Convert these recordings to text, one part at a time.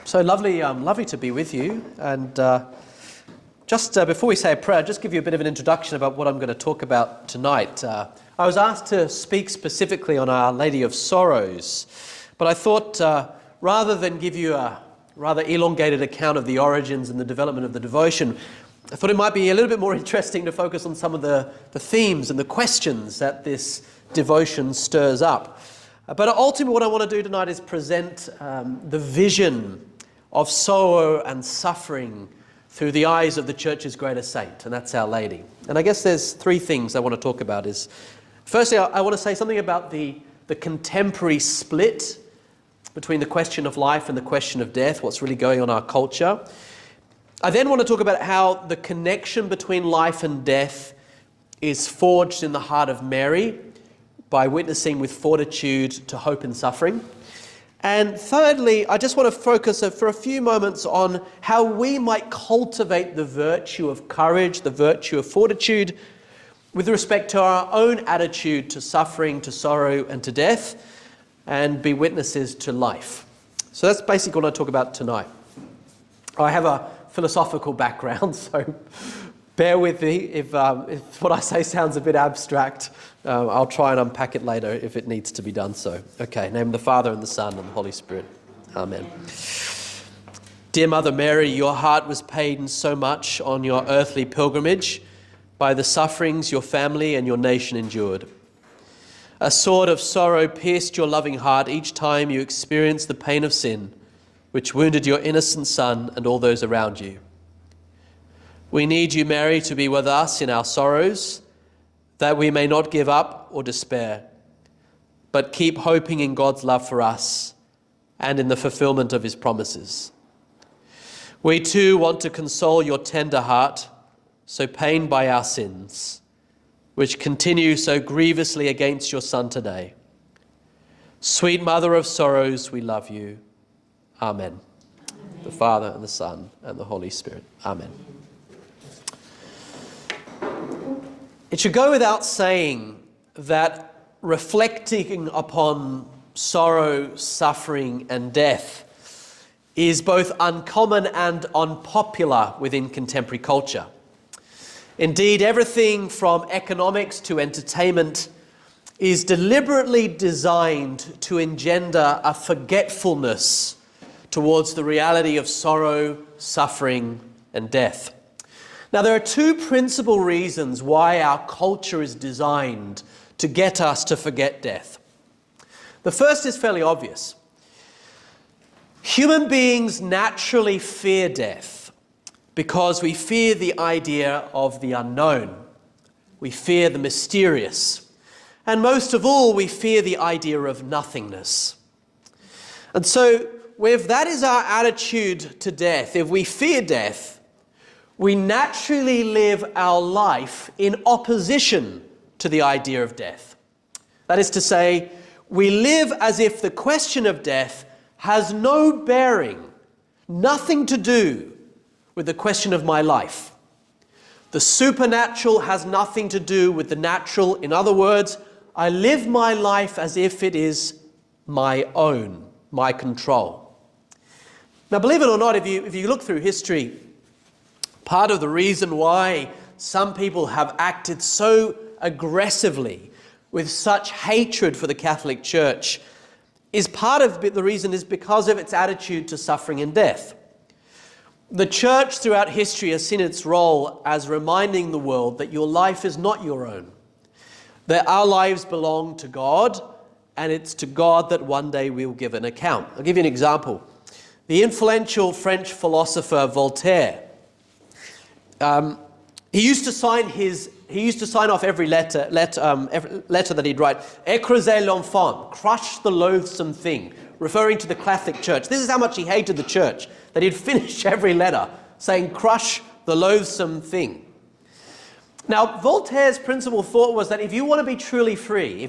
So lovely to be with you. And just before we say a prayer, I'll just give you a bit of an introduction about what I'm going to talk about tonight. I was asked to speak specifically on Our Lady of Sorrows, but I thought rather than give you a rather elongated account of the origins and the development of the devotion, I thought it might be a little bit more interesting to focus on some of the themes and the questions that this devotion stirs up. But ultimately what I want to do tonight is present the vision of sorrow and suffering through the eyes of the Church's greatest saint, and that's Our Lady. And I guess there's three things I want to talk about. Firstly, I want to say something about the contemporary split between the question of life and the question of death, what's really going on in our culture. I then want to talk about how the connection between life and death is forged in the heart of Mary by witnessing with fortitude to hope in suffering. And thirdly, I just want to focus for a few moments on how we might cultivate the virtue of courage, the virtue of fortitude, with respect to our own attitude to suffering, to sorrow, and to death, and be witnesses to life. So that's basically what I talk about tonight. I have a philosophical background, so bear with me if what I say sounds a bit abstract. I'll try and unpack it later if it needs to be done so. Okay, in the name of the Father and the Son and the Holy Spirit. Amen. Dear Mother Mary, your heart was pained so much on your earthly pilgrimage by the sufferings your family and your nation endured. A sword of sorrow pierced your loving heart each time you experienced the pain of sin, which wounded your innocent Son and all those around you. We need you, Mary, to be with us in our sorrows, that we may not give up or despair, but keep hoping in God's love for us and in the fulfillment of his promises. We too want to console your tender heart, so pained by our sins, which continue so grievously against your Son today. Sweet Mother of Sorrows, we love you. Amen. The Father and the Son and the Holy Spirit. Amen. It should go without saying that reflecting upon sorrow, suffering, and death is both uncommon and unpopular within contemporary culture. Indeed, everything from economics to entertainment is deliberately designed to engender a forgetfulness towards the reality of sorrow, suffering, and death. Now, there are two principal reasons why our culture is designed to get us to forget death. The first is fairly obvious. Human beings naturally fear death because we fear the idea of the unknown. We fear the mysterious. And most of all, we fear the idea of nothingness. And so, if that is our attitude to death, if we fear death, we naturally live our life in opposition to the idea of death. That is to say, we live as if the question of death has no bearing, nothing to do with the question of my life. The supernatural has nothing to do with the natural. In other words, I live my life as if it is my own, my control. Now, believe it or not, if you look through history, part of the reason why some people have acted so aggressively with such hatred for the Catholic Church is because of its attitude to suffering and death. The Church throughout history has seen its role as reminding the world that your life is not your own, that our lives belong to God, and it's to God that one day we'll give an account. I'll give you an example. The influential French philosopher Voltaire, he used to sign off every letter that he'd write, "Écraser l'enfant," crush the loathsome thing, referring to the Catholic Church. This is how much he hated the Church, that he'd finish every letter saying, "Crush the loathsome thing." Now, Voltaire's principal thought was that if you want to be truly free,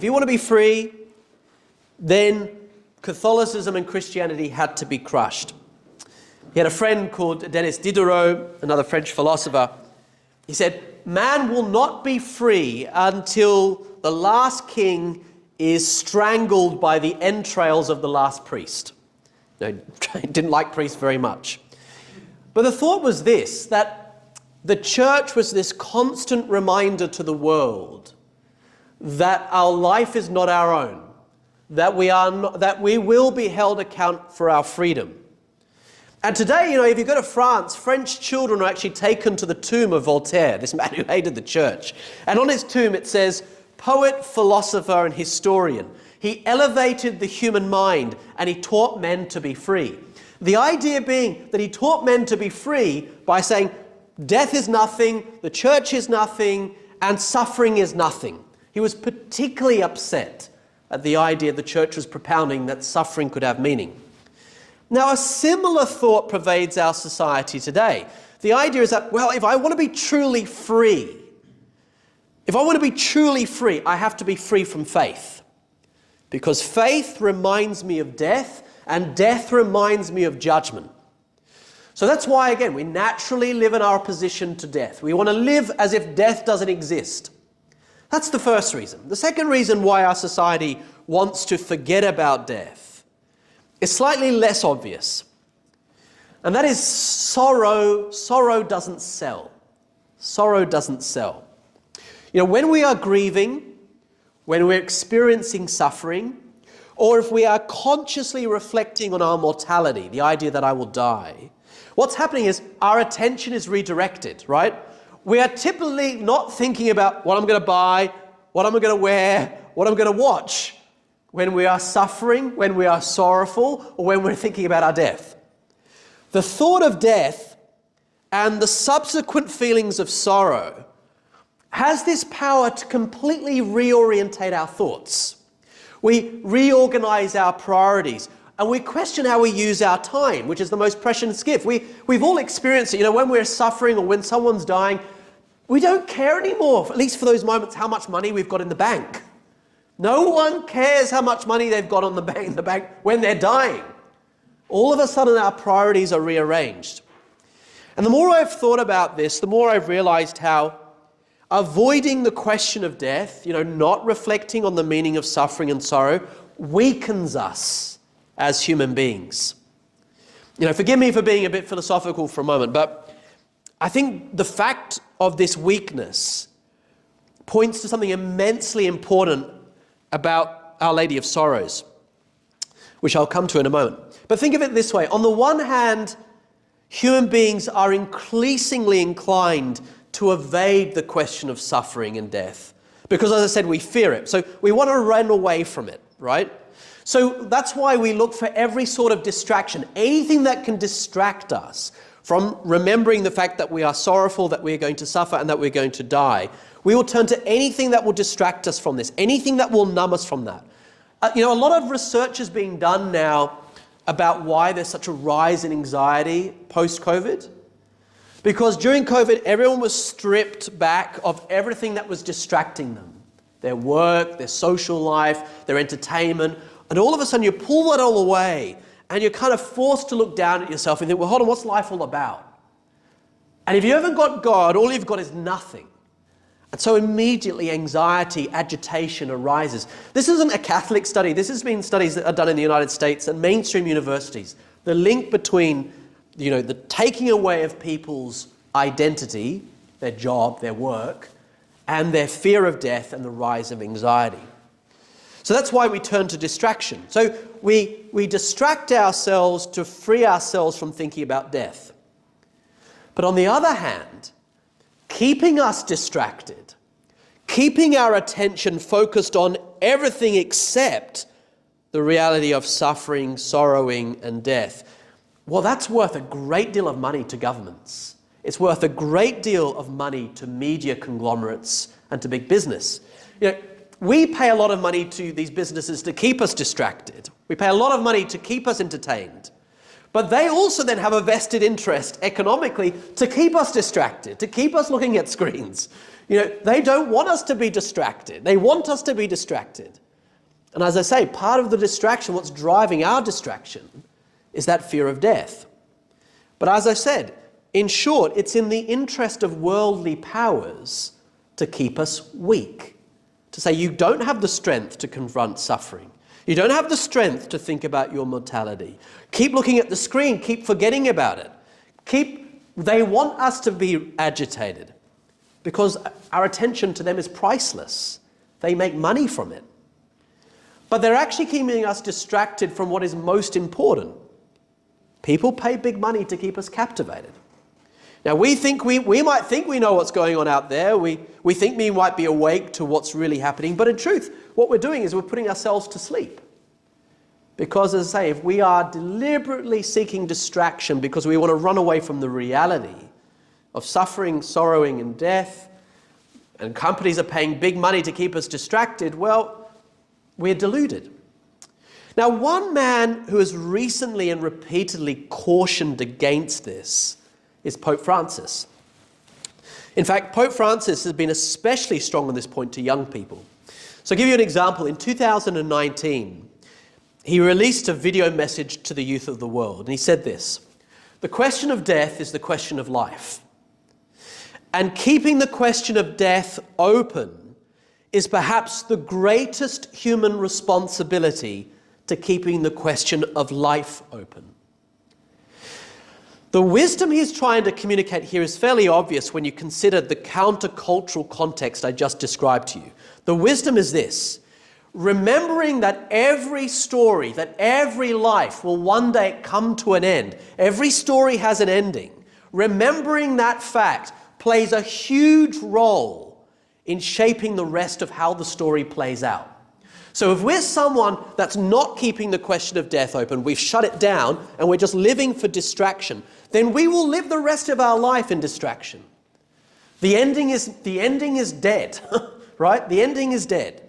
then Catholicism and Christianity had to be crushed. He had a friend called Denis Diderot, another French philosopher. He said, man will not be free until the last king is strangled by the entrails of the last priest. Didn't like priests very much. But the thought was this, that the church was this constant reminder to the world that our life is not our own, that we will be held account for our freedom. And today, if you go to France, French children are actually taken to the tomb of Voltaire, this man who hated the church. And on his tomb it says, poet, philosopher, and historian. He elevated the human mind and he taught men to be free. The idea being that he taught men to be free by saying, death is nothing, the church is nothing, and suffering is nothing. He was particularly upset at the idea the church was propounding that suffering could have meaning. Now, a similar thought pervades our society today. The idea is that, if I want to be truly free, I have to be free from faith. Because faith reminds me of death, and death reminds me of judgment. So that's why, again, we naturally live in our opposition to death. We want to live as if death doesn't exist. That's the first reason. The second reason why our society wants to forget about death is slightly less obvious. And that is sorrow. Sorrow doesn't sell. Sorrow doesn't sell. When we are grieving, when we're experiencing suffering, or if we are consciously reflecting on our mortality, the idea that I will die, what's happening is our attention is redirected, right? We are typically not thinking about what I'm going to buy, what I'm going to wear, what I'm going to watch when we are suffering, when we are sorrowful, or when we're thinking about our death. The thought of death and the subsequent feelings of sorrow has this power to completely reorientate our thoughts. We reorganize our priorities and we question how we use our time, which is the most precious gift. We've all experienced it. When we're suffering or when someone's dying, we don't care anymore, at least for those moments, how much money we've got in the bank. No one cares how much money they've got in the bank when they're dying. All of a sudden our priorities are rearranged. And the more I've thought about this, the more I've realized how avoiding the question of death, not reflecting on the meaning of suffering and sorrow, weakens us as human beings. Forgive me for being a bit philosophical for a moment, but I think the fact of this weakness points to something immensely important about Our Lady of Sorrows, which I'll come to in a moment. But think of it this way. On the one hand, human beings are increasingly inclined to evade the question of suffering and death. Because, as I said, we fear it. So we want to run away from it, right? So that's why we look for every sort of distraction, anything that can distract us from remembering the fact that we are sorrowful, that we are going to suffer, and that we're going to die. We will turn to anything that will distract us from this, anything that will numb us from that. A lot of research is being done now about why there's such a rise in anxiety post-COVID. Because during COVID, everyone was stripped back of everything that was distracting them. Their work, their social life, their entertainment. And all of a sudden you pull that all away and you're kind of forced to look down at yourself and think, well, hold on, what's life all about? And if you haven't got God, all you've got is nothing. And so immediately anxiety, agitation arises. This isn't a Catholic study. This has been studies that are done in the United States and mainstream universities. The link between, the taking away of people's identity, their job, their work, and their fear of death and the rise of anxiety. So that's why we turn to distraction. So we distract ourselves to free ourselves from thinking about death. But on the other hand, keeping us distracted, keeping our attention focused on everything except the reality of suffering, sorrowing, and death, well, that's worth a great deal of money to governments. It's worth a great deal of money to media conglomerates and to big business. We pay a lot of money to these businesses to keep us distracted. We pay a lot of money to keep us entertained. But they also then have a vested interest economically to keep us distracted, to keep us looking at screens. They don't want us to be distracted. They want us to be distracted. And as I say, part of the distraction, what's driving our distraction, is that fear of death. But as I said, in short, it's in the interest of worldly powers to keep us weak. To say you don't have the strength to confront suffering. You don't have the strength to think about your mortality. Keep looking at the screen. Keep forgetting about it. They want us to be agitated because our attention to them is priceless. They make money from it. But they're actually keeping us distracted from what is most important. People pay big money to keep us captivated. Now, we might think we know what's going on out there. We think we might be awake to what's really happening. But in truth, what we're doing is we're putting ourselves to sleep. Because, as I say, if we are deliberately seeking distraction because we want to run away from the reality of suffering, sorrowing, and death, and companies are paying big money to keep us distracted, well, we're deluded. Now, one man who has recently and repeatedly cautioned against this is Pope Francis. In fact, Pope Francis has been especially strong on this point to young people. So I'll give you an example. In 2019, he released a video message to the youth of the world, and he said this: "The question of death is the question of life. And keeping the question of death open is perhaps the greatest human responsibility to keeping the question of life open." The wisdom he's trying to communicate here is fairly obvious when you consider the countercultural context I just described to you. The wisdom is this: remembering that every story, that every life will one day come to an end. Every story has an ending. Remembering that fact plays a huge role in shaping the rest of how the story plays out. So if we're someone that's not keeping the question of death open, we've shut it down and we're just living for distraction, then we will live the rest of our life in distraction. The ending is dead, right? The ending is dead.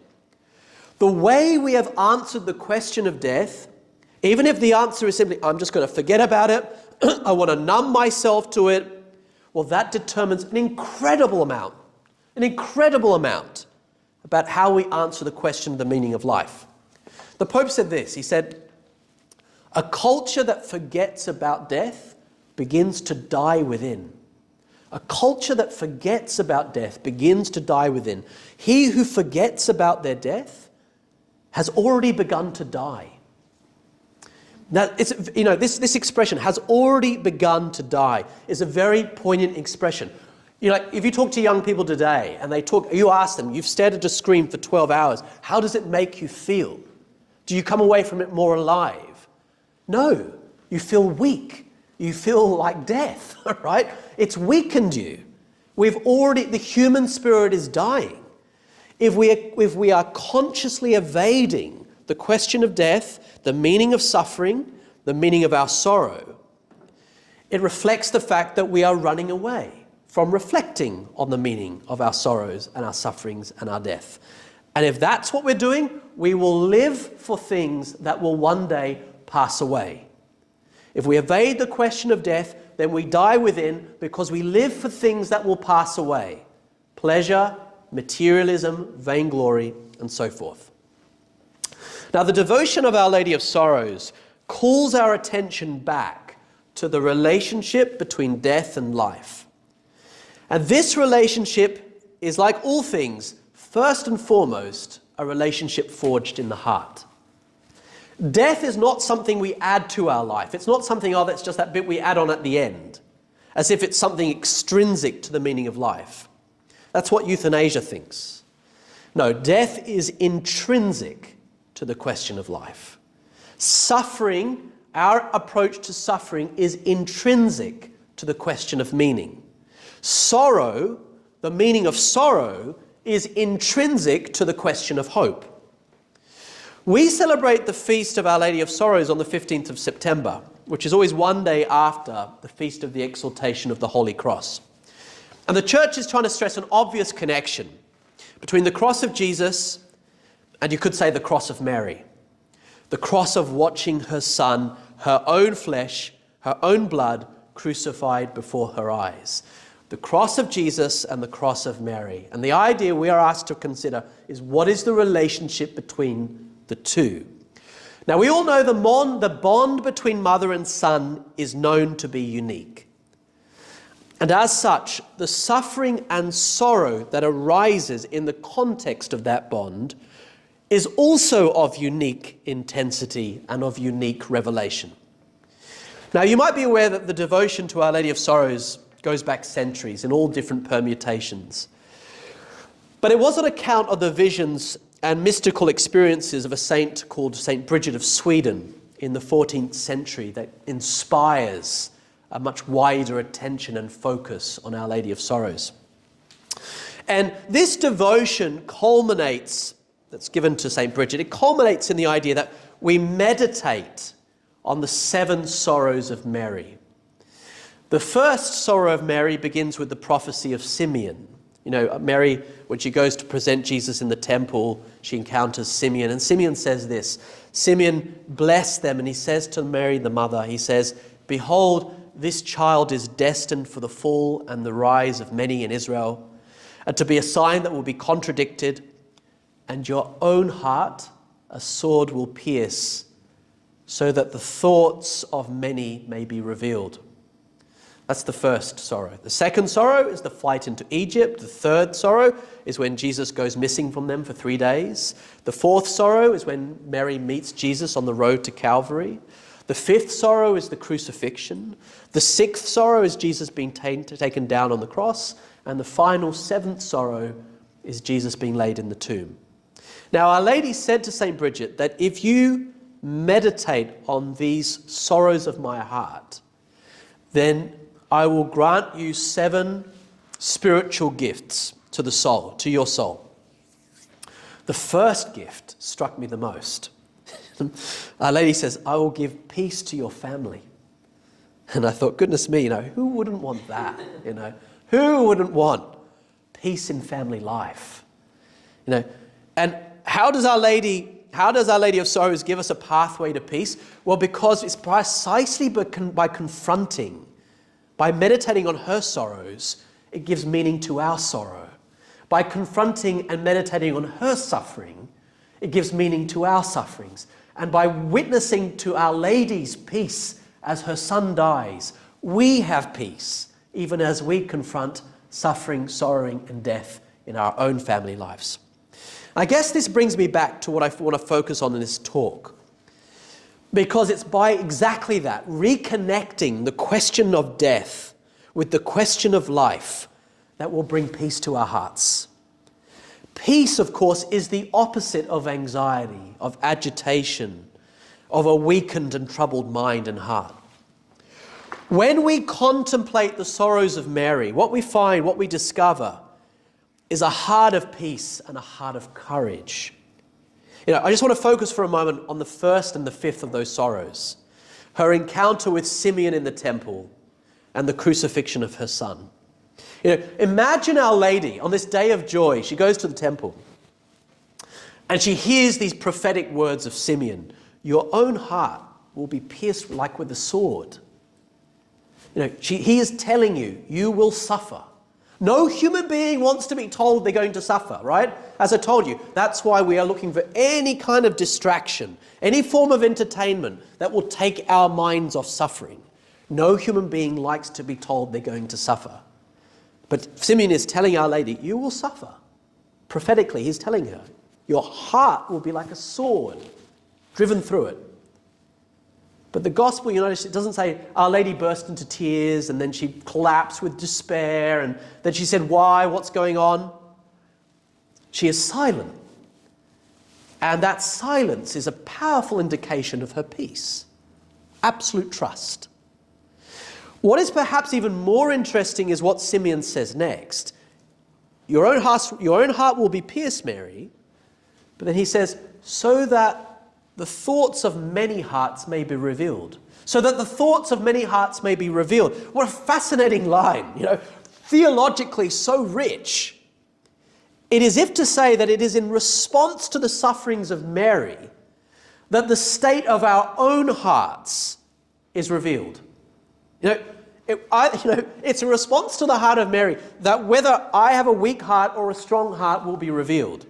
The way we have answered the question of death, even if the answer is simply, I'm just going to forget about it, I want to numb myself to it, well, that determines an incredible amount about how we answer the question of the meaning of life. The Pope said this, he said, "A culture that forgets about death begins to die within." A culture that forgets about death begins to die within. He who forgets about their death has already begun to die. Now, this expression, "has already begun to die," is a very poignant expression. If you talk to young people today and you ask them, you've stared at a screen for 12 hours, how does it make you feel? Do you come away from it more alive? No, you feel weak. You feel like death, right? It's weakened you. The human spirit is dying. If we are consciously evading the question of death, the meaning of suffering, the meaning of our sorrow, it reflects the fact that we are running away from reflecting on the meaning of our sorrows and our sufferings and our death. And if that's what we're doing, we will live for things that will one day pass away. If we evade the question of death, then we die within because we live for things that will pass away. Pleasure, materialism, vainglory, and so forth. Now, the devotion of Our Lady of Sorrows calls our attention back to the relationship between death and life. And this relationship is, like all things, first and foremost, a relationship forged in the heart. Death is not something we add to our life. It's not something, that's just that bit we add on at the end, as if it's something extrinsic to the meaning of life. That's what euthanasia thinks. No, death is intrinsic to the question of life. Suffering, our approach to suffering, is intrinsic to the question of meaning. Sorrow, the meaning of sorrow, is intrinsic to the question of hope. We celebrate the feast of Our Lady of Sorrows on the 15th of September, which is always one day after the feast of the Exaltation of the Holy Cross. And the Church is trying to stress an obvious connection between the cross of Jesus and, you could say, the cross of Mary. The cross of watching her Son, her own flesh, her own blood, crucified before her eyes. The cross of Jesus and the cross of Mary. And the idea we are asked to consider is, what is the relationship between the two? Now, we all know the bond between mother and son is known to be unique. And as such, the suffering and sorrow that arises in the context of that bond is also of unique intensity and of unique revelation. Now, you might be aware that the devotion to Our Lady of Sorrows goes back centuries in all different permutations. But it was on account of the visions and mystical experiences of a saint called Saint Bridget of Sweden in the 14th century that inspires a much wider attention and focus on Our Lady of Sorrows. And this devotion culminates, that's given to Saint Bridget, it culminates in the idea that we meditate on the 7 sorrows of Mary. The first sorrow of Mary begins with the prophecy of Simeon. You know, Mary, when she goes to present Jesus in the temple, she encounters Simeon. And Simeon says this. Simeon blessed them, and he says to Mary, the mother, he says, "Behold, this child is destined for the fall and the rise of many in Israel, and to be a sign that will be contradicted, and your own heart a sword will pierce, so that the thoughts of many may be revealed." That's the first sorrow. The second sorrow is the flight into Egypt. The third sorrow is when Jesus goes missing from them for 3 days. The fourth sorrow is when Mary meets Jesus on the road to Calvary. The fifth sorrow is the crucifixion. The sixth sorrow is Jesus being taken down on the cross. And the final 7th sorrow is Jesus being laid in the tomb. Now, Our Lady said to St. Bridget that if you meditate on these sorrows of my heart, then I will grant you 7 spiritual gifts to the soul, to your soul. The first gift struck me the most. Our Lady says, "I will give peace to your family." And I thought, goodness me, who wouldn't want that? Who wouldn't want peace in family life? And how does Our Lady of Sorrows give us a pathway to peace? Well, because it's precisely by confronting, by meditating on her sorrows, it gives meaning to our sorrow. By confronting and meditating on her suffering, it gives meaning to our sufferings. And by witnessing to Our Lady's peace as her son dies, we have peace, even as we confront suffering, sorrowing, and death in our own family lives. I guess this brings me back to what I want to focus on in this talk. Because it's by exactly that, reconnecting the question of death with the question of life, that will bring peace to our hearts. Peace, of course, is the opposite of anxiety, of agitation, of a weakened and troubled mind and heart. When we contemplate the sorrows of Mary, what we find, what we discover, is a heart of peace and a heart of courage. I just want to focus for a moment on the first and the fifth of those sorrows. Her encounter with Simeon in the temple and the crucifixion of her son. Imagine Our Lady on this day of joy. She goes to the temple and she hears these prophetic words of Simeon. Your own heart will be pierced like with a sword. He is telling you, you will suffer. No human being wants to be told they're going to suffer, right? As I told you, that's why we are looking for any kind of distraction, any form of entertainment that will take our minds off suffering. No human being likes to be told they're going to suffer. But Simeon is telling Our Lady, you will suffer. Prophetically, he's telling her, your heart will be like a sword driven through it. But the gospel, it doesn't say Our Lady burst into tears and then she collapsed with despair and then she said, why? What's going on? She is silent. And that silence is a powerful indication of her peace. Absolute trust. What is perhaps even more interesting is what Simeon says next. Your own heart will be pierced, Mary. But then he says, so that the thoughts of many hearts may be revealed. So that the thoughts of many hearts may be revealed. What a fascinating line, theologically so rich. It is as if to say that it is in response to the sufferings of Mary that the state of our own hearts is revealed. It's a response to the heart of Mary that whether I have a weak heart or a strong heart will be revealed.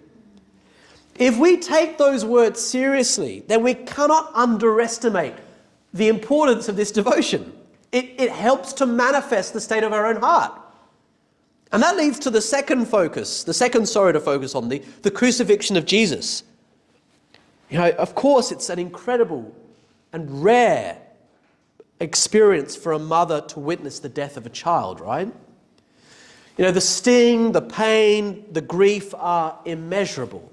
If we take those words seriously, then we cannot underestimate the importance of this devotion. It helps to manifest the state of our own heart. And that leads to the second focus, the second sorrow to focus on, the crucifixion of Jesus. Of course, it's an incredible and rare experience for a mother to witness the death of a child, right? The sting, the pain, the grief are immeasurable.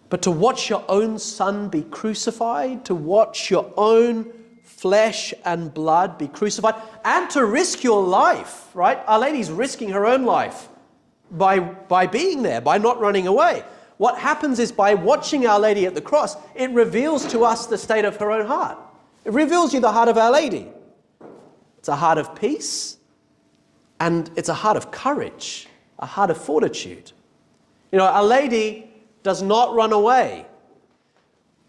But to watch your own son be crucified, to watch your own flesh and blood be crucified, and to risk your life, right? Our Lady's risking her own life by being there, by not running away. What happens is by watching Our Lady at the cross, it reveals to us the state of her own heart. It reveals you the heart of Our Lady. It's a heart of peace, and it's a heart of courage, a heart of fortitude. Our Lady does not run away.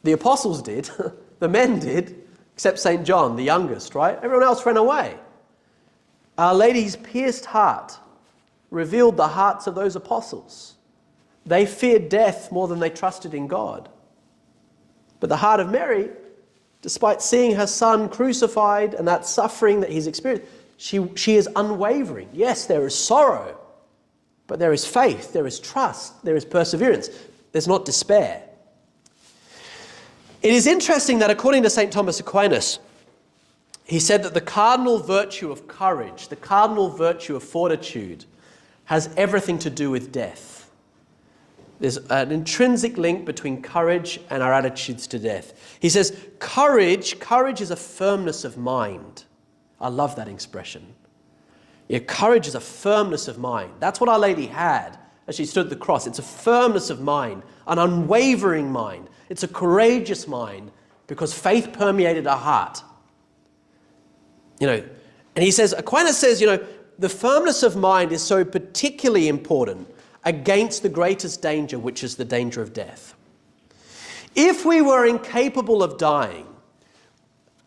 The apostles did, the men did, except St. John, the youngest, right? Everyone else ran away. Our Lady's pierced heart revealed the hearts of those apostles. They feared death more than they trusted in God. But the heart of Mary, despite seeing her son crucified and that suffering that he's experienced, she is unwavering. Yes, there is sorrow, but there is faith, there is trust, there is perseverance. There's not despair. It is interesting that according to St. Thomas Aquinas, he said that the cardinal virtue of courage, the cardinal virtue of fortitude, has everything to do with death. There's an intrinsic link between courage and our attitudes to death. He says, courage is a firmness of mind. I love that expression. Courage is a firmness of mind. That's what Our Lady had as she stood at the cross. It's a firmness of mind, an unwavering mind. It's a courageous mind because faith permeated her heart. And he says, Aquinas says, the firmness of mind is so particularly important against the greatest danger, which is the danger of death. If we were incapable of dying,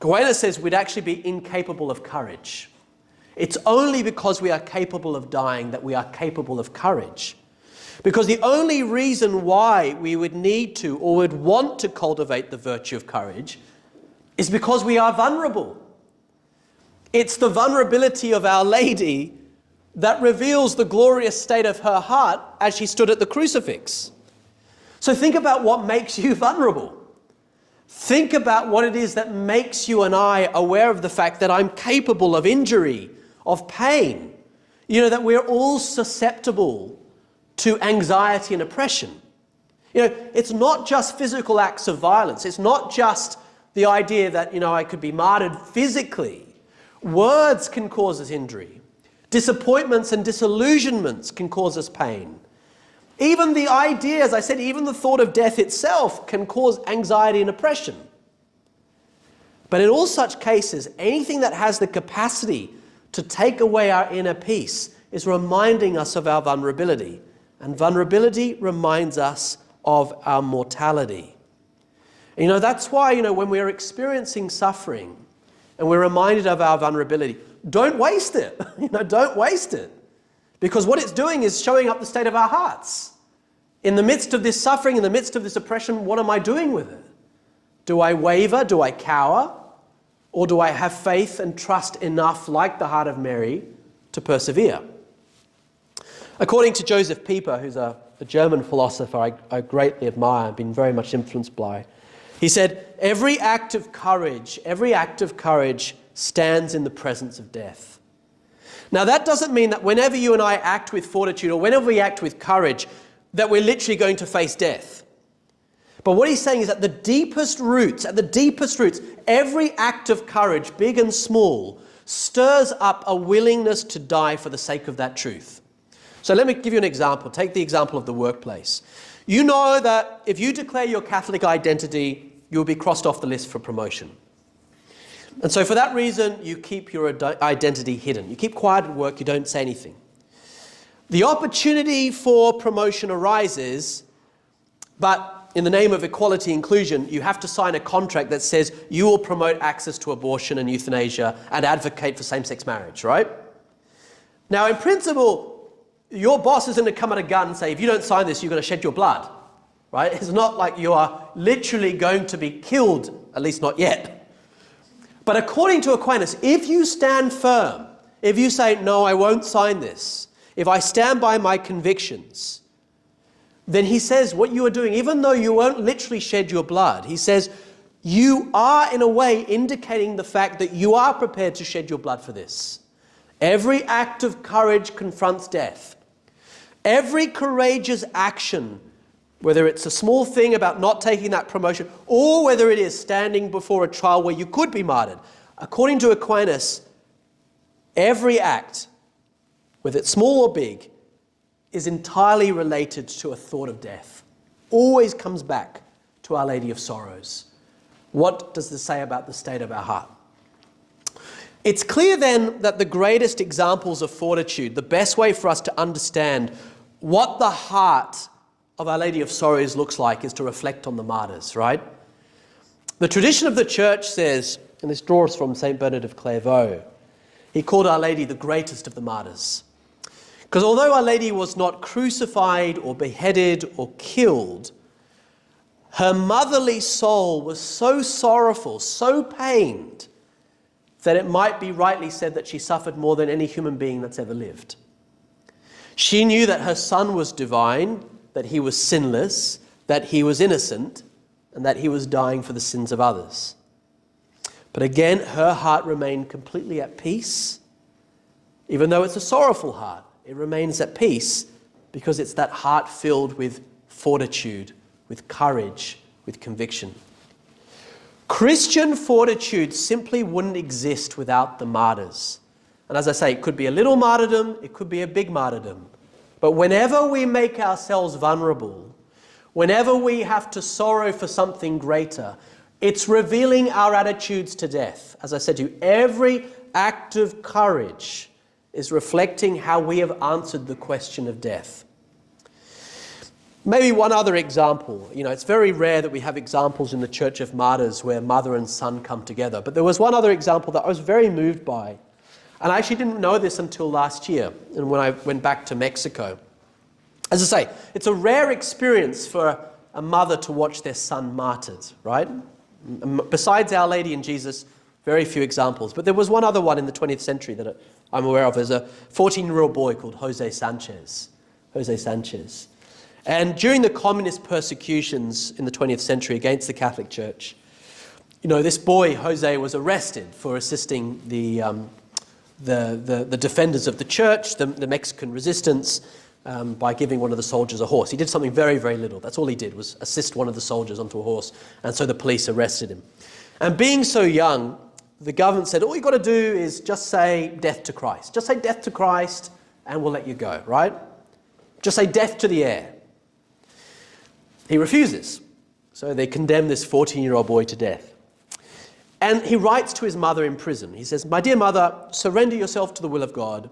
Aquinas says we'd actually be incapable of courage. It's only because we are capable of dying that we are capable of courage. Because the only reason why we would need to or would want to cultivate the virtue of courage is because we are vulnerable. It's the vulnerability of Our Lady that reveals the glorious state of her heart as she stood at the crucifix. So think about what makes you vulnerable. Think about what it is that makes you and I aware of the fact that I'm capable of injury, of pain. That we're all susceptible to anxiety and oppression. It's not just physical acts of violence. It's not just the idea that, I could be martyred physically. Words can cause us injury. Disappointments and disillusionments can cause us pain. Even the idea, as I said, even the thought of death itself can cause anxiety and oppression. But in all such cases, anything that has the capacity to take away our inner peace is reminding us of our vulnerability. And vulnerability reminds us of our mortality. That's why, when we're experiencing suffering and we're reminded of our vulnerability, don't waste it. Don't waste it. Because what it's doing is showing up the state of our hearts. In the midst of this suffering, in the midst of this oppression, what am I doing with it? Do I waver? Do I cower? Or do I have faith and trust enough, like the heart of Mary, to persevere? According to Joseph Pieper, who's a German philosopher I greatly admire and been very much influenced by, he said, every act of courage stands in the presence of death. Now that doesn't mean that whenever you and I act with fortitude or whenever we act with courage, that we're literally going to face death. But what he's saying is at the deepest roots, every act of courage, big and small, stirs up a willingness to die for the sake of that truth. So let me give you an example. Take the example of the workplace. You know that if you declare your Catholic identity, you'll be crossed off the list for promotion. And so for that reason, you keep your identity hidden. You keep quiet at work, you don't say anything. The opportunity for promotion arises, but in the name of equality inclusion, you have to sign a contract that says you will promote access to abortion and euthanasia and advocate for same-sex marriage, right? Now, in principle, your boss isn't going to come at a gun and say, if you don't sign this, you're going to shed your blood, right? It's not like you are literally going to be killed, at least not yet. But according to Aquinas, if you stand firm, if you say, no, I won't sign this, if I stand by my convictions, then he says what you are doing, even though you won't literally shed your blood, he says you are in a way indicating the fact that you are prepared to shed your blood for this. Every act of courage confronts death. Every courageous action, whether it's a small thing about not taking that promotion, or whether it is standing before a trial where you could be martyred, according to Aquinas, every act, whether it's small or big, is entirely related to a thought of death. Always comes back to Our Lady of Sorrows. What does this say about the state of our heart? It's clear then that the greatest examples of fortitude, the best way for us to understand what the heart of Our Lady of Sorrows looks like, is to reflect on the martyrs, right? The tradition of the church says, and this draws from St. Bernard of Clairvaux, he called Our Lady the greatest of the martyrs. Because although Our Lady was not crucified or beheaded or killed, her motherly soul was so sorrowful, so pained, that it might be rightly said that she suffered more than any human being that's ever lived. She knew that her son was divine, that he was sinless, that he was innocent, and that he was dying for the sins of others. But again, her heart remained completely at peace. Even though it's a sorrowful heart, it remains at peace because it's that heart filled with fortitude, with courage, with conviction. Christian fortitude simply wouldn't exist without the martyrs. And as I say, it could be a little martyrdom, it could be a big martyrdom. But whenever we make ourselves vulnerable, whenever we have to sorrow for something greater, it's revealing our attitudes to death. As I said to you, every act of courage is reflecting how we have answered the question of death. Maybe one other example. It's very rare that we have examples in the Church of Martyrs where mother and son come together. But there was one other example that I was very moved by. And I actually didn't know this until last year, and when I went back to Mexico. As I say, it's a rare experience for a mother to watch their son martyred, right? Besides Our Lady and Jesus, very few examples. But there was one other one in the 20th century that I'm aware of. There's a 14-year-old boy called Jose Sanchez. And during the communist persecutions in the 20th century against the Catholic Church, this boy, Jose, was arrested for assisting the defenders of the church, the Mexican resistance, by giving one of the soldiers a horse. He did something very, very little. That's all he did, was assist one of the soldiers onto a horse. And so the police arrested him. And being so young, the government said, all you've got to do is just say death to Christ. Just say death to Christ and we'll let you go, right? Just say death to the heir. He refuses. So they condemn this 14-year-old boy to death. And he writes to his mother in prison. He says, "My dear mother, surrender yourself to the will of God.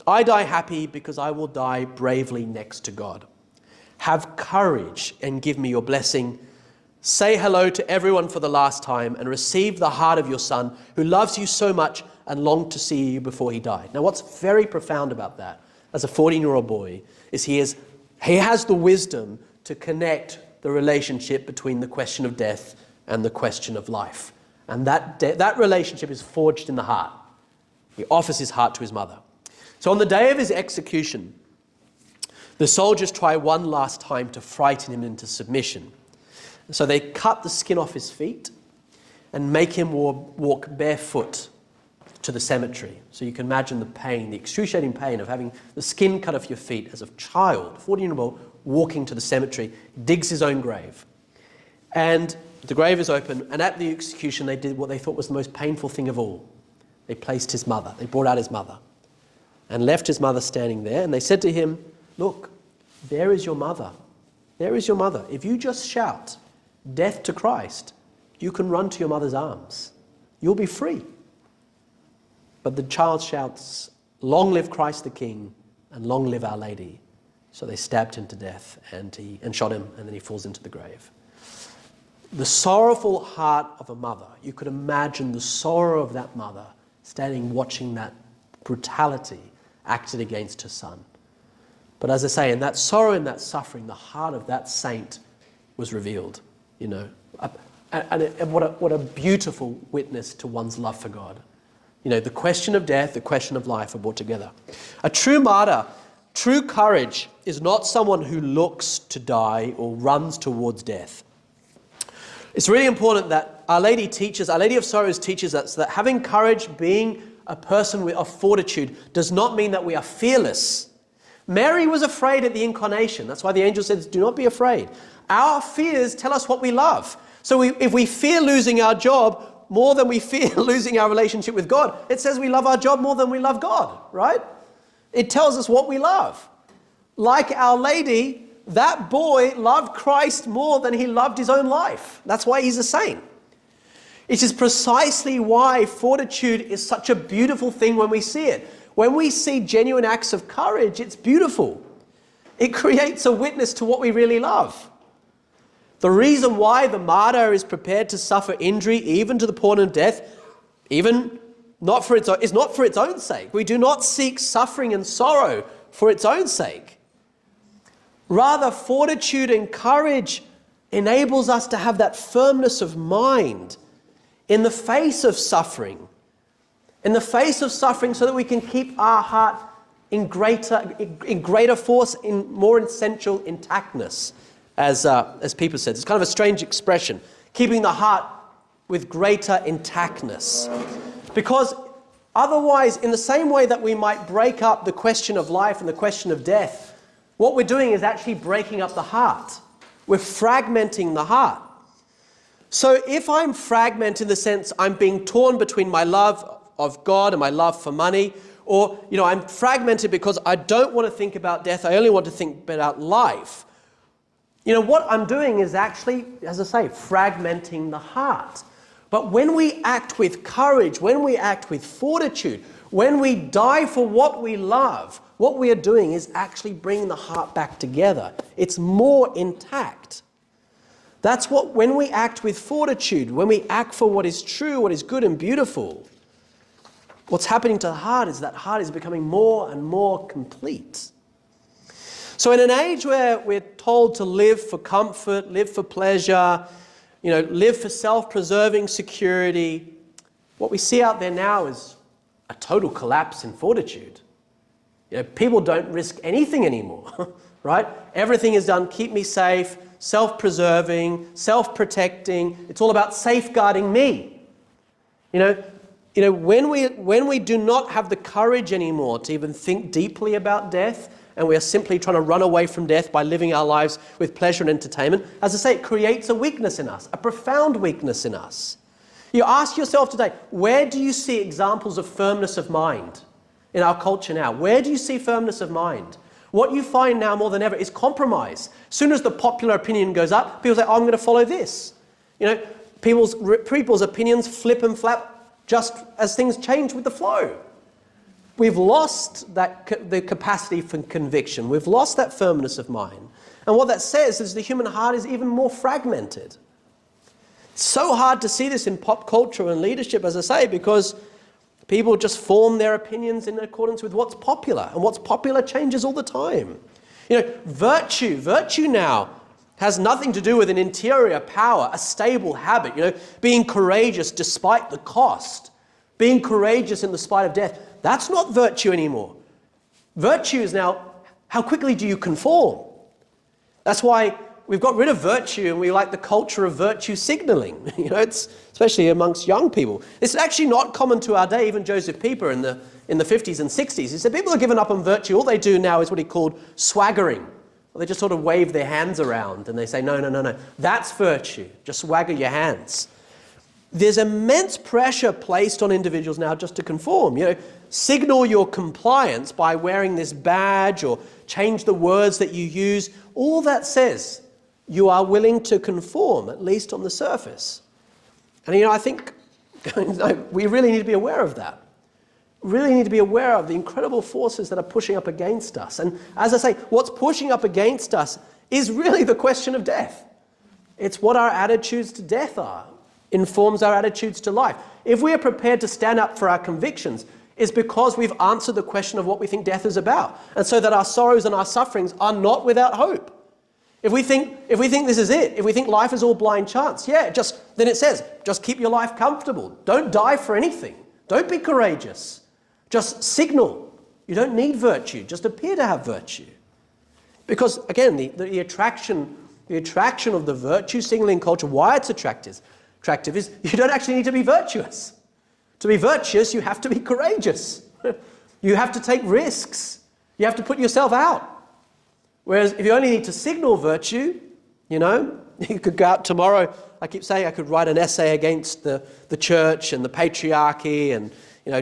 I die happy because I will die bravely next to God. Have courage and give me your blessing. Say hello to everyone for the last time and receive the heart of your son who loves you so much and longed to see you before he died." Now, what's very profound about that, as a 14-year-old boy, is he has the wisdom to connect the relationship between the question of death and the question of life. And that relationship is forged in the heart. He offers his heart to his mother. So on the day of his execution, the soldiers try one last time to frighten him into submission. So they cut the skin off his feet and make him walk barefoot to the cemetery. So you can imagine the pain, the excruciating pain of having the skin cut off your feet as a child, 14-year-old, walking to the cemetery, digs his own grave. And the grave is open, and at the execution they did what they thought was the most painful thing of all. They placed his mother, they brought out his mother, and left his mother standing there, and they said to him, "Look, there is your mother. There is your mother. If you just shout, 'Death to Christ,' you can run to your mother's arms. You'll be free." But the child shouts, "Long live Christ the King, and long live Our Lady." So they stabbed him to death and shot him, and then he falls into the grave. The sorrowful heart of a mother, you could imagine the sorrow of that mother standing watching that brutality acted against her son. But as I say, in that sorrow, in that suffering, the heart of that saint was revealed, And what a beautiful witness to one's love for God. The question of death, the question of life are brought together. A true martyr True courage is not someone who looks to die or runs towards death. It's really important that Our Lady of Sorrows teaches us that having courage, being a person of fortitude, does not mean that we are fearless. Mary was afraid at the incarnation. That's why the angel says, do not be afraid. Our fears tell us what we love. So if we fear losing our job more than we fear losing our relationship with God, it says we love our job more than we love God, right? It tells us what we love. Like Our Lady, that boy loved Christ more than he loved his own life. That's why he's a saint. It is precisely why fortitude is such a beautiful thing when we see it. When we see genuine acts of courage, it's beautiful. It creates a witness to what we really love. The reason why the martyr is prepared to suffer injury, even to the point of death, even not for its own, is not for its own sake. We do not seek suffering and sorrow for its own sake. Rather, fortitude and courage enables us to have that firmness of mind in the face of suffering. In the face of suffering, so that we can keep our heart in greater force, in more essential intactness, as people said. It's kind of a strange expression, keeping the heart with greater intactness. Because otherwise, in the same way that we might break up the question of life and the question of death, what we're doing is actually breaking up the heart. We're fragmenting the heart. So if I'm fragmented in the sense I'm being torn between my love of God and my love for money, or I'm fragmented because I don't want to think about death, I only want to think about life. What I'm doing is actually, as I say, fragmenting the heart. But when we act with courage, when we act with fortitude, when we die for what we love, what we are doing is actually bringing the heart back together. It's more intact. That's when we act with fortitude, when we act for what is true, what is good and beautiful, what's happening to the heart is that heart is becoming more and more complete. So in an age where we're told to live for comfort, live for pleasure, live for self-preserving security, what we see out there now is a total collapse in fortitude. People don't risk anything anymore, right? Everything is done, keep me safe, self-preserving, self-protecting. It's all about safeguarding me. When we do not have the courage anymore to even think deeply about death, and we are simply trying to run away from death by living our lives with pleasure and entertainment, as I say, it creates a weakness in us, a profound weakness in us. You ask yourself today, where do you see examples of firmness of mind in our culture now? Where do you see firmness of mind? What you find now more than ever is compromise. As soon as the popular opinion goes up, people say, I'm going to follow this. People's opinions flip and flap just as things change with the flow. We've lost the capacity for conviction. We've lost that firmness of mind. And what that says is the human heart is even more fragmented. It's so hard to see this in pop culture and leadership, as I say, because people just form their opinions in accordance with what's popular. And what's popular changes all the time. Virtue now has nothing to do with an interior power, a stable habit, being courageous despite the cost, being courageous in the spite of death. That's not virtue anymore. Virtue is now, how quickly do you conform? That's why we've got rid of virtue and we like the culture of virtue signaling. It's especially amongst young people. It's actually not common to our day. Even Joseph Pieper in the 50s and 60s, he said people are given up on virtue. All they do now is what he called swaggering. They just sort of wave their hands around and they say, no. That's virtue. Just swagger your hands. There's immense pressure placed on individuals now just to conform. Signal your compliance by wearing this badge or change the words that you use. All that says you are willing to conform, at least on the surface. And I think we really need to be aware of that. Really need to be aware of the incredible forces that are pushing up against us. And as I say, what's pushing up against us is really the question of death. It's what our attitudes to death are. Informs our attitudes to life. If we are prepared to stand up for our convictions, it's because we've answered the question of what we think death is about. And so that our sorrows and our sufferings are not without hope. If we think this is it, if we think life is all blind chance, then it says, just keep your life comfortable. Don't die for anything. Don't be courageous. Just signal You don't need virtue. Just appear to have virtue. Because, again, the attraction of the virtue-signaling culture, why it's attractive is you don't actually need to be virtuous. To be virtuous, you have to be courageous. You have to take risks. You have to put yourself out. Whereas if you only need to signal virtue, you could go out tomorrow. I keep saying I could write an essay against the church and the patriarchy and,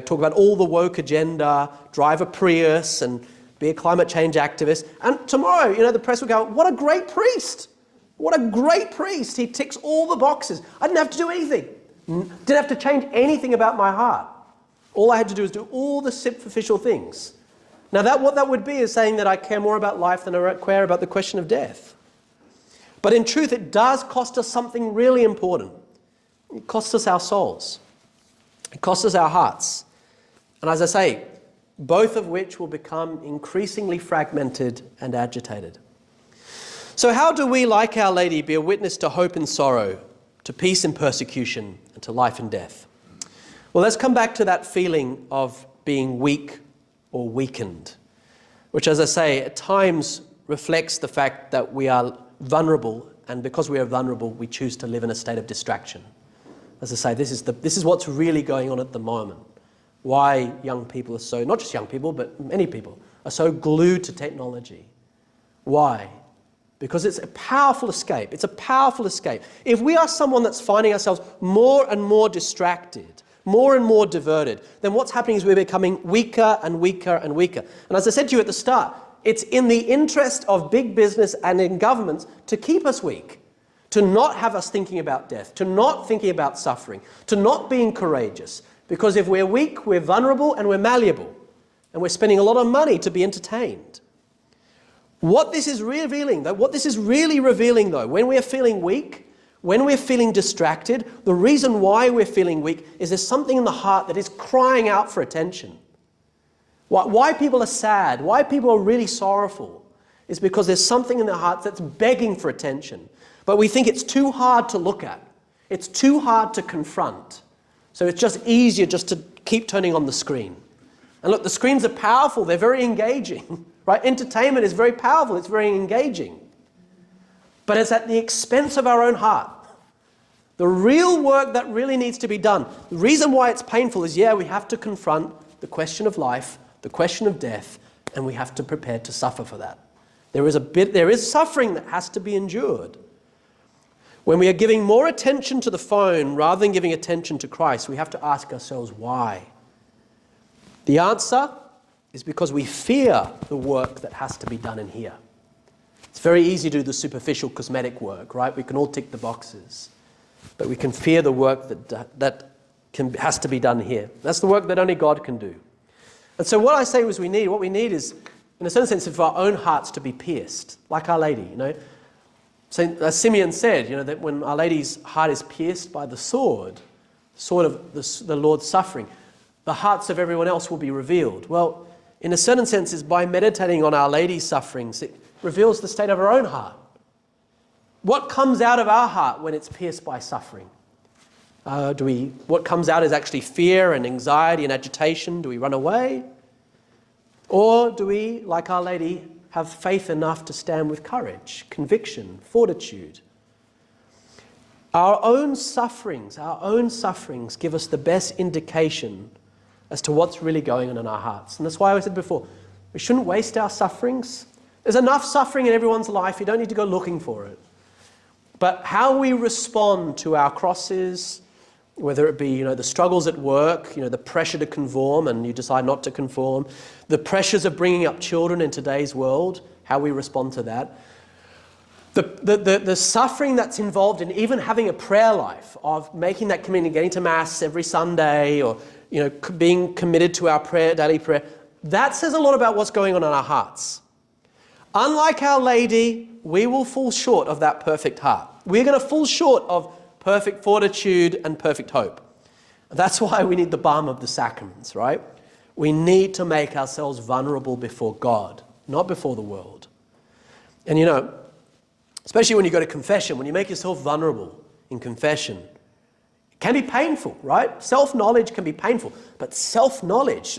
talk about all the woke agenda, drive a Prius and be a climate change activist. And tomorrow, the press will go, what a great priest. What a great priest. He ticks all the boxes. I didn't have to do anything. Didn't have to change anything about my heart. All I had to do was do all the superficial things. Now, what that would be is saying that I care more about life than I care about the question of death. But in truth, it does cost us something really important. It costs us our souls. It costs us our hearts. And as I say, both of which will become increasingly fragmented and agitated. So how do we, like Our Lady, be a witness to hope in sorrow, to peace in persecution, and to life in death? Well, let's come back to that feeling of being weak or weakened, which, as I say, at times reflects the fact that we are vulnerable, and because we are vulnerable, we choose to live in a state of distraction. As I say, this is what's really going on at the moment. Why young people are so, not just young people, but many people, are so glued to technology. Why? Because it's a powerful escape. It's a powerful escape. If we are someone that's finding ourselves more and more distracted, more and more diverted, then what's happening is we're becoming weaker and weaker and weaker. And as I said to you at the start, it's in the interest of big business and in governments to keep us weak, to not have us thinking about death, to not thinking about suffering, to not being courageous. Because if we're weak, we're vulnerable and we're malleable. And we're spending a lot of money to be entertained. What this is revealing, though, when we're feeling weak, when we're feeling distracted, the reason why we're feeling weak is there's something in the heart that is crying out for attention. Why people are sad, why people are really sorrowful, is because there's something in their hearts that's begging for attention. But we think it's too hard to look at. It's too hard to confront. So it's just easier just to keep turning on the screen. And look, the screens are powerful. They're very engaging, right? Entertainment is very powerful. It's very engaging. But it's at the expense of our own heart. The real work that really needs to be done, the reason why it's painful is, we have to confront the question of life, the question of death, and we have to prepare to suffer for that. There is suffering that has to be endured. When we are giving more attention to the phone rather than giving attention to Christ, we have to ask ourselves why. The answer is because we fear the work that has to be done in here. It's very easy to do the superficial cosmetic work, right? We can all tick the boxes. But we can fear the work that has to be done here. That's the work that only God can do. And so what I say is what we need is, in a certain sense, for our own hearts to be pierced, like Our Lady, So Simeon said, that when Our Lady's heart is pierced by the sword of the Lord's suffering, the hearts of everyone else will be revealed. Well, in a certain sense, is by meditating on Our Lady's sufferings, it reveals the state of our own heart. What comes out of our heart when it's pierced by suffering? What comes out is actually fear and anxiety and agitation. Do we run away? Or do we, like Our Lady, have faith enough to stand with courage, conviction, fortitude? Our own sufferings give us the best indication as to what's really going on in our hearts. And that's why I said before, we shouldn't waste our sufferings. There's enough suffering in everyone's life. You don't need to go looking for it. But how we respond to our crosses, whether it be, the struggles at work, the pressure to conform and you decide not to conform, the pressures of bringing up children in today's world, how we respond to that, the suffering that's involved in even having a prayer life, of making that commitment, getting to Mass every Sunday, or being committed to our daily prayer, that says a lot about what's going on in our hearts. Unlike Our Lady, we will fall short of that perfect heart. We're going to fall short of perfect fortitude and perfect hope. That's why we need the balm of the sacraments, right? We need to make ourselves vulnerable before God, not before the world. And especially when you go to confession, when you make yourself vulnerable in confession, it can be painful, right? Self-knowledge can be painful, but self-knowledge,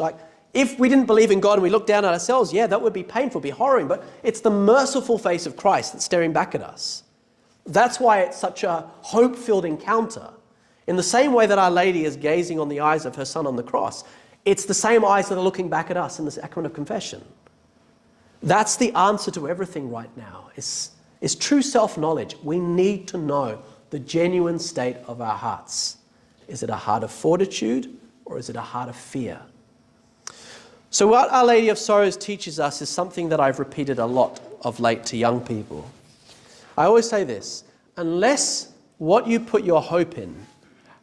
If we didn't believe in God and we looked down at ourselves, yeah, that would be painful, be horrible, but it's the merciful face of Christ that's staring back at us. That's why it's such a hope-filled encounter. In the same way that Our Lady is gazing on the eyes of her Son on the cross, it's the same eyes that are looking back at us in the sacrament of confession. That's the answer to everything right now, is true self-knowledge. We need to know the genuine state of our hearts. Is it a heart of fortitude or is it a heart of fear? So what Our Lady of Sorrows teaches us is something that I've repeated a lot of late to young people. I always say this: unless what you put your hope in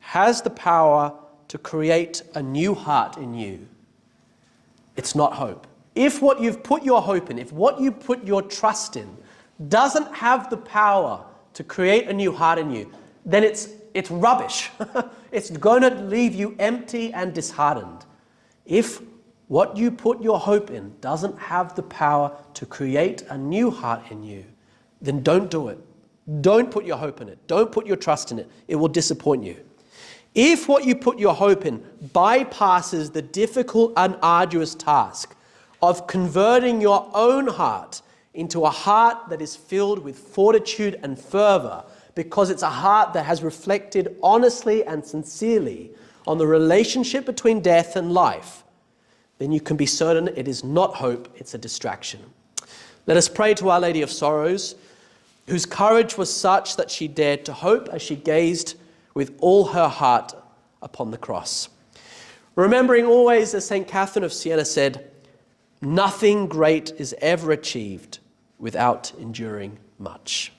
has the power to create a new heart in you, it's not hope. If what you've put your hope in, if what you put your trust in doesn't have the power to create a new heart in you, then it's rubbish. It's going to leave you empty and disheartened. If what you put your hope in doesn't have the power to create a new heart in you, then don't do it. Don't put your hope in it. Don't put your trust in it. It will disappoint you. If what you put your hope in bypasses the difficult and arduous task of converting your own heart into a heart that is filled with fortitude and fervour, because it's a heart that has reflected honestly and sincerely on the relationship between death and life, then you can be certain it is not hope, it's a distraction. Let us pray to Our Lady of Sorrows, whose courage was such that she dared to hope as she gazed with all her heart upon the cross. Remembering always, as St. Catherine of Siena said, nothing great is ever achieved without enduring much.